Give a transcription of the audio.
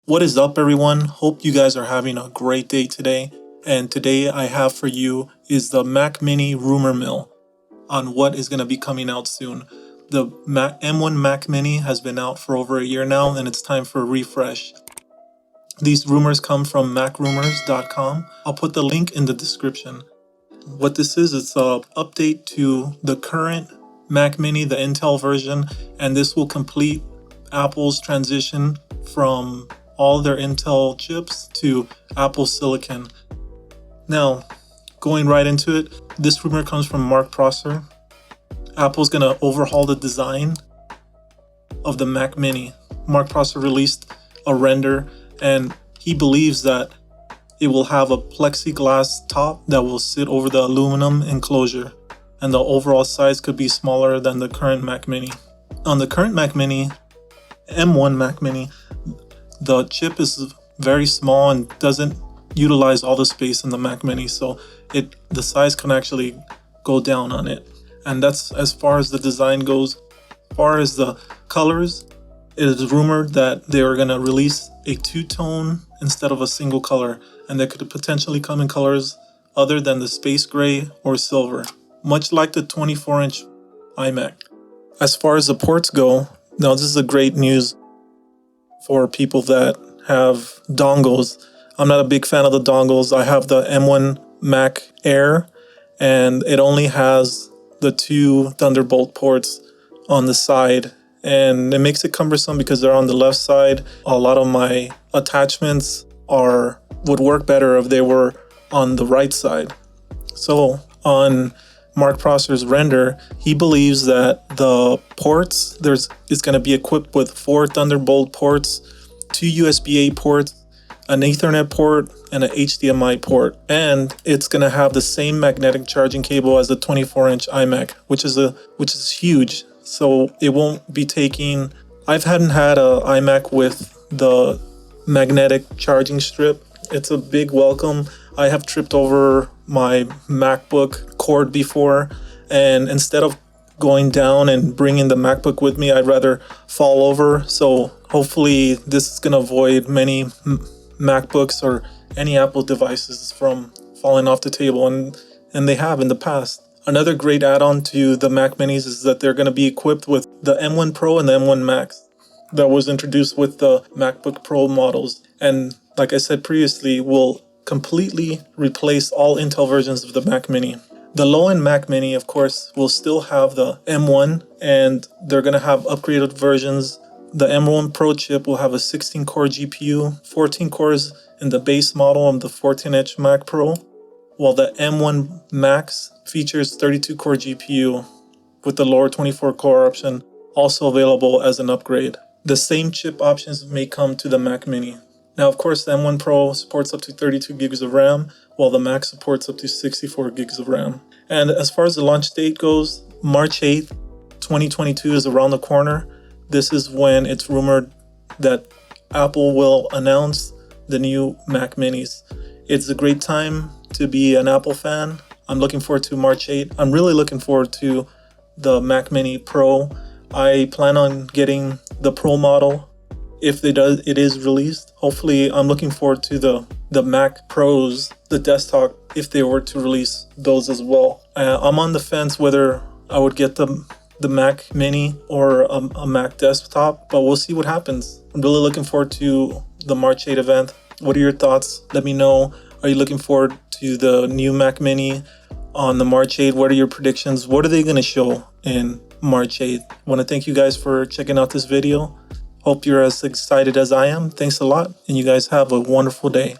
What is up, everyone? Hope you guys are having a great day today. And today I have for you is the Mac Mini rumor mill on what is going to be coming out soon. The M1 Mac Mini has been out for over a year now, and it's time for a refresh. These rumors come from macrumors.com. I'll put the link in the description. What this is, it's an update to the current Mac Mini, the Intel version, and this will complete Apple's transition from all their Intel chips to Apple Silicon. Now, going right into it, this rumor comes from Mark Prosser. Apple's gonna overhaul the design of the Mac Mini. Mark Prosser released a render, and he believes that it will have a plexiglass top that will sit over the aluminum enclosure, and the overall size could be smaller than the current Mac Mini. On the current Mac Mini, M1 Mac Mini, the chip is very small and doesn't utilize all the space in the Mac Mini, so the size can actually go down on it. And that's as far as the design goes. As far as the colors, it is rumored that they are going to release a two-tone instead of a single color, and they could potentially come in colors other than the space gray or silver, much like the 24-inch iMac. As far as the ports go, now this is a great news for people that have dongles. I'm not a big fan of the dongles. I have the M1 Mac Air, and it only has the two Thunderbolt ports on the side, and it makes it cumbersome because they're on the left side. A lot of my attachments would work better if they were on the right side. So on Mark Prosser's render, he believes that the ports is going to be equipped with 4 Thunderbolt ports, 2 USB-A ports, an Ethernet port, and an HDMI port, and it's going to have the same magnetic charging cable as the 24-inch iMac, which is huge. So it won't be taking. I haven't had a iMac with the magnetic charging strip. It's a big welcome. I have tripped over my MacBook cord before, and instead of going down and bringing the MacBook with me, I'd rather fall over. So hopefully this is going to avoid many MacBooks or any Apple devices from falling off the table, and they have in the past. Another great add-on to the Mac Minis is that they're going to be equipped with the M1 Pro and the M1 Max that was introduced with the MacBook Pro models, and like I said previously, will completely replace all Intel versions of the Mac Mini. The low-end Mac Mini, of course, will still have the M1, and they're going to have upgraded versions. The M1 Pro chip will have a 16-core GPU, 14 cores in the base model of the 14-inch Mac Pro, while the M1 Max features 32-core GPU with the lower 24-core option, also available as an upgrade. The same chip options may come to the Mac Mini. Now, of course, the M1 Pro supports up to 32 gigs of RAM, while the Mac supports up to 64 gigs of RAM. And as far as the launch date goes, March 8th, 2022 is around the corner. This is when it's rumored that Apple will announce the new Mac Minis. It's a great time to be an Apple fan. I'm looking forward to March 8th. I'm really looking forward to the Mac Mini Pro. I plan on getting the Pro model if it is released. Hopefully, I'm looking forward to the Mac Pros, the desktop, if they were to release those as well. I'm on the fence whether I would get the Mac Mini or a Mac desktop, but we'll see what happens. I'm really looking forward to the March 8 event. What are your thoughts? Let me know. Are you looking forward to the new Mac Mini on the March 8? What are your predictions? What are they going to show in March 8th? I want to thank you guys for checking out this video. Hope you're as excited as I am. Thanks a lot, and you guys have a wonderful day.